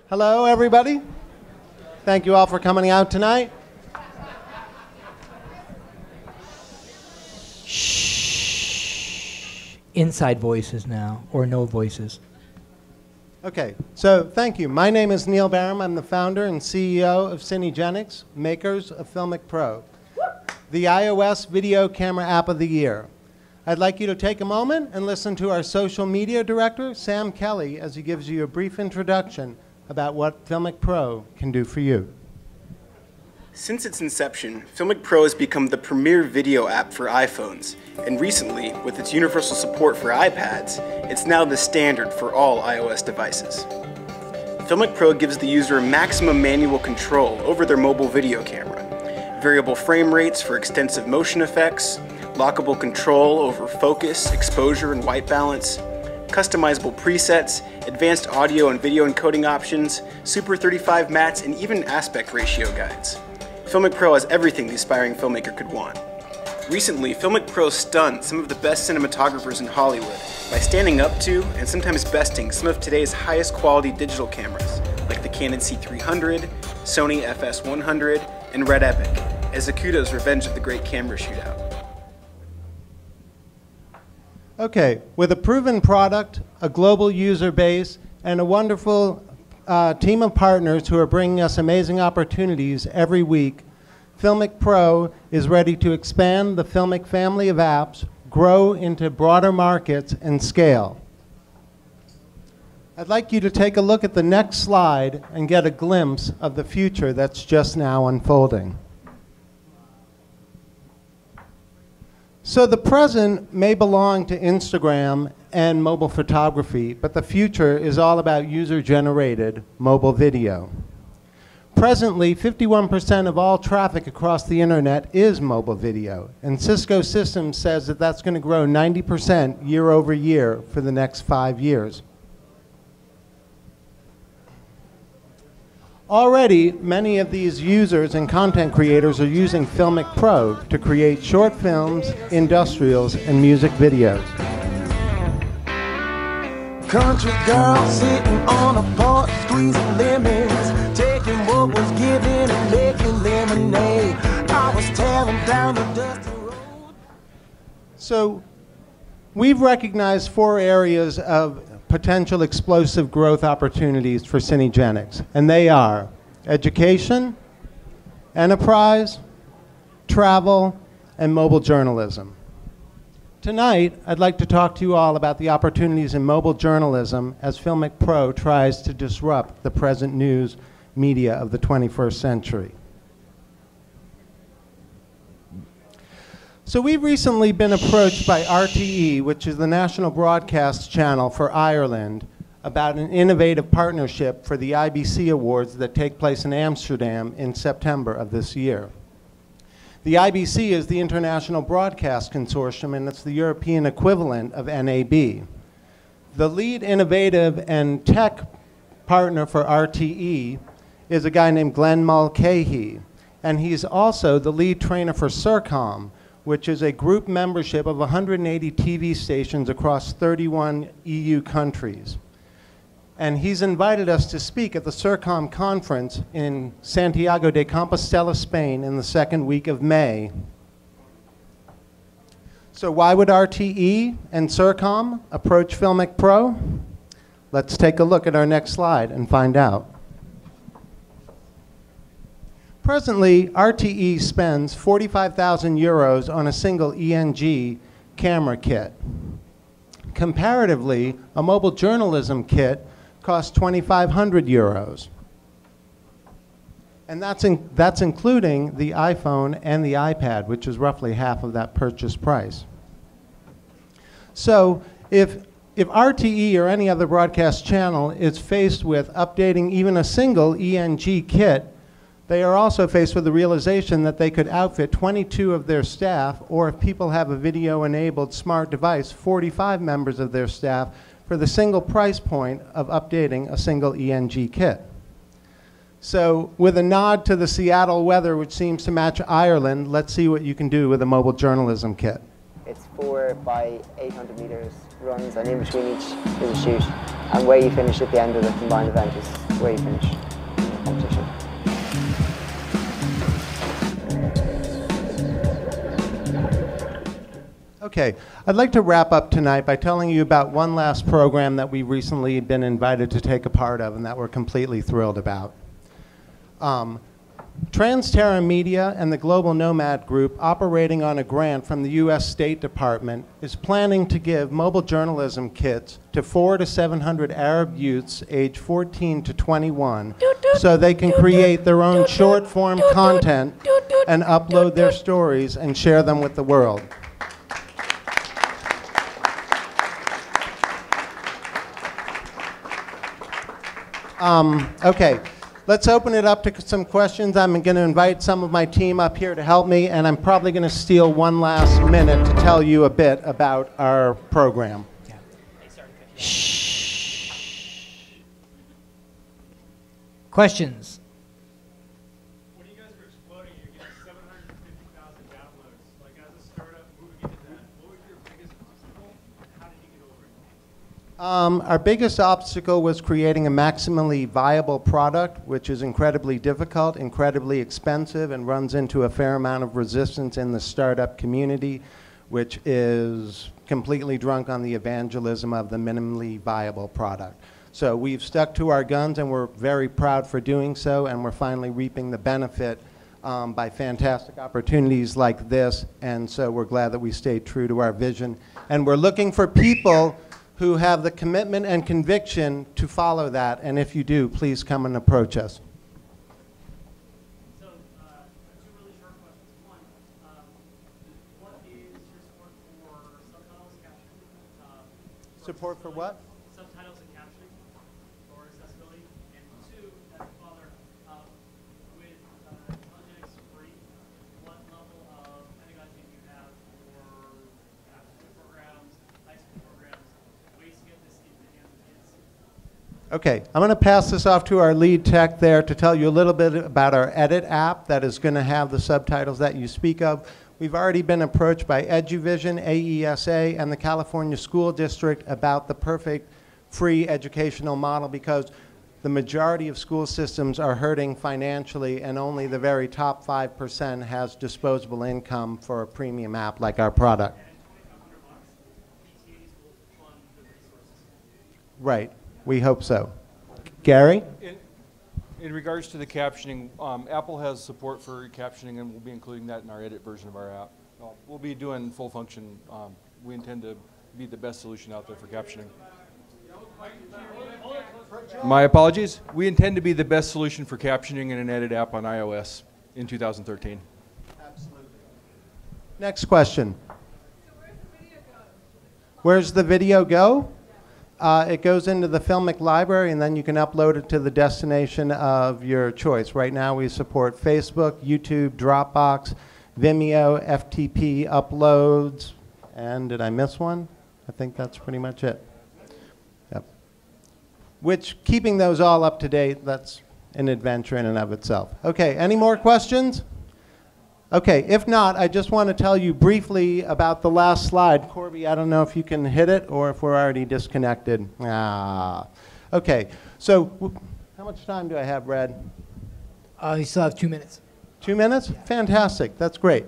Hello, everybody. Thank you all for coming out tonight. Shh. Inside voices now, or no voices. Okay, so thank you. My name is Neill Barham. I'm the founder and CEO of Cinegenics, makers of FiLMiC Pro, the iOS video camera app of the year. I'd like you to take a moment and listen to our social media director, Sam Kelly, as he gives you a brief introduction about what FiLMiC Pro can do for you. Since its inception, FiLMiC Pro has become the premier video app for iPhones, and recently, with its universal support for iPads, it's now the standard for all iOS devices. FiLMiC Pro gives the user maximum manual control over their mobile video camera, variable frame rates for extensive motion effects, lockable control over focus, exposure, and white balance, customizable presets, advanced audio and video encoding options, Super 35 mats, and even aspect ratio guides. FiLMiC Pro has everything the aspiring filmmaker could want. Recently, FiLMiC Pro stunned some of the best cinematographers in Hollywood by standing up to and sometimes besting some of today's highest quality digital cameras, like the Canon C300, Sony FS100, and Red Epic, as Zacuto's Revenge of the Great Camera Shootout. Okay, with a proven product, a global user base, and a wonderful team of partners who are bringing us amazing opportunities every week, FiLMiC Pro is ready to expand the FiLMiC family of apps, grow into broader markets, and scale. I'd like you to take a look at the next slide and get a glimpse of the future that's just now unfolding. So the present may belong to Instagram and mobile photography, but the future is all about user-generated mobile video. Presently, 51% of all traffic across the internet is mobile video, and Cisco Systems says that that's going to grow 90% year over year for the next 5 years. Already, many of these users and content creators are using FiLMiC Pro to create short films, industrials, and music videos. Country girl sitting on a porch squeezing lemons, taking what was given and making lemonade. I was tearing down the dusty road. So, we've recognized 4 areas of potential explosive growth opportunities for Cinegenics, and they are education, enterprise, travel, and mobile journalism. Tonight, I'd like to talk to you all about the opportunities in mobile journalism as FiLMiC Pro tries to disrupt the present news media of the 21st century. So we've recently been approached by RTE, which is the national broadcast channel for Ireland, about an innovative partnership for the IBC Awards that take place in Amsterdam in September of this year. The IBC is the International Broadcast Consortium, and it's the European equivalent of NAB. The lead innovative and tech partner for RTE is a guy named Glenn Mulcahy, and he's also the lead trainer for CIRCOM, which is a group membership of 180 TV stations across 31 EU countries. And he's invited us to speak at the CIRCOM conference in Santiago de Compostela, Spain, in the second week of May. So why would RTE and CIRCOM approach FiLMiC Pro? Let's take a look at our next slide and find out. Presently, RTE spends 45,000 euros on a single ENG camera kit. Comparatively, a mobile journalism kit costs 2,500 euros. And that's including the iPhone and the iPad, which is roughly half of that purchase price. So if RTE or any other broadcast channel is faced with updating even a single ENG kit, they are also faced with the realization that they could outfit 22 of their staff, or if people have a video-enabled smart device, 45 members of their staff, for the single price point of updating a single ENG kit. So with a nod to the Seattle weather, which seems to match Ireland, let's see what you can do with a mobile journalism kit. It's 4 by 800 meters runs, and in between each is a shoot. and where you finish at the end of the combined event is where you finish in the competition. Okay, I'd like to wrap up tonight by telling you about one last program that we've recently been invited to take a part of and that we're completely thrilled about. Transterra Media and the Global Nomad Group, operating on a grant from the U.S. State Department, is planning to give mobile journalism kits to 400 to 700 Arab youths aged 14 to 21 so they can create their own short-form content and upload their stories and share them with the world. Okay, let's open it up to some questions. I'm going to invite some of my team up here to help me, and I'm probably going to steal one last minute to tell you a bit about our program. Yeah. Shh. Questions? When you guys were exploding, you're getting 750,000 downloads. Like, as a startup moving into that, what was your biggest obstacle, and how did you get over it? Our biggest obstacle was creating a maximally viable product, which is incredibly difficult, incredibly expensive, and runs into a fair amount of resistance in the startup community, which is completely drunk on the evangelism of the minimally viable product. So we've stuck to our guns, and we're very proud for doing so, and we're finally reaping the benefit by fantastic opportunities like this, and so we're glad that we stayed true to our vision. And we're looking for people who have the commitment and conviction to follow that, and if you do, please come and approach us. So, two really short questions. One, what is your support for subtitles captioning? Support for what? Subtitles and captioning for accessibility. And two, as a father, with Intelligence Free, what level of pedagogy do you have for after-school programs, high school programs, ways to get this into the hands of kids? Okay, I'm going to pass this off to our lead tech there to tell you a little bit about our Edit app that is going to have the subtitles that you speak of. We've already been approached by EduVision, AESA, and the California School District about the perfect free educational model because the majority of school systems are hurting financially and only the very top 5% has disposable income for a premium app like our product. Right, we hope so. Gary? In regards to the captioning, Apple has support for captioning, and we'll be including that in our edit version of our app. We'll be doing full function. We intend to be the best solution out there for captioning. My apologies. We intend to be the best solution for captioning in an edit app on iOS in 2013. Absolutely. Next question. So where's the video go? It goes into the FiLMiC library, and then you can upload it to the destination of your choice. Right now we support Facebook, YouTube, Dropbox, Vimeo, FTP uploads, and did I miss one? I think that's pretty much it. Yep. Which, keeping those all up to date, that's an adventure in and of itself. Okay, any more questions? Okay, if not, I just want to tell you briefly about the last slide. Corby, I don't know if you can hit it or if we're already disconnected. Okay, so how much time do I have, Brad? You still have 2 minutes. 2 minutes? Yeah. Fantastic, that's great.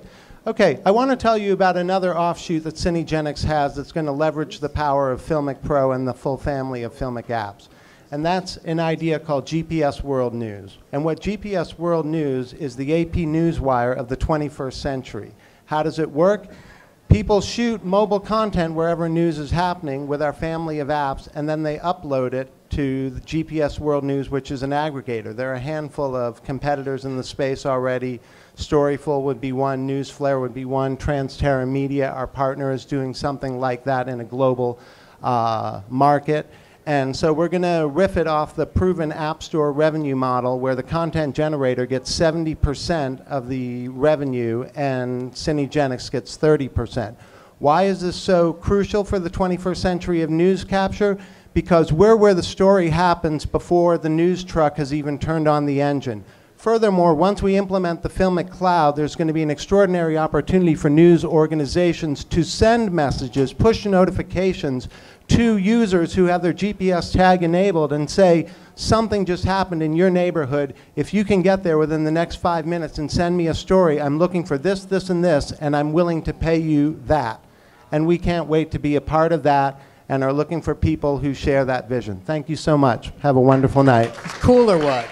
Okay, I want to tell you about another offshoot that Cinegenics has that's going to leverage the power of FiLMiC Pro and the full family of FiLMiC apps. And that's an idea called GPS World News. And what GPS World News is the AP Newswire of the 21st century. How does it work? People shoot mobile content wherever news is happening with our family of apps, and then they upload it to the GPS World News, which is an aggregator. There are a handful of competitors in the space already. Storyful would be one, Newsflare would be one, Transterra Media, our partner, is doing something like that in a global market. And so we're going to riff it off the proven App Store revenue model where the content generator gets 70% of the revenue and Cinegenics gets 30%. Why is this so crucial for the 21st century of news capture? Because we're where the story happens before the news truck has even turned on the engine. Furthermore, once we implement the FiLMiC cloud, there's going to be an extraordinary opportunity for news organizations to send messages, push notifications to users who have their GPS tag enabled and say, something just happened in your neighborhood. If you can get there within the next 5 minutes and send me a story, I'm looking for this, this, and this, and I'm willing to pay you that. And we can't wait to be a part of that and are looking for people who share that vision. Thank you so much. Have a wonderful night. It's cool or what?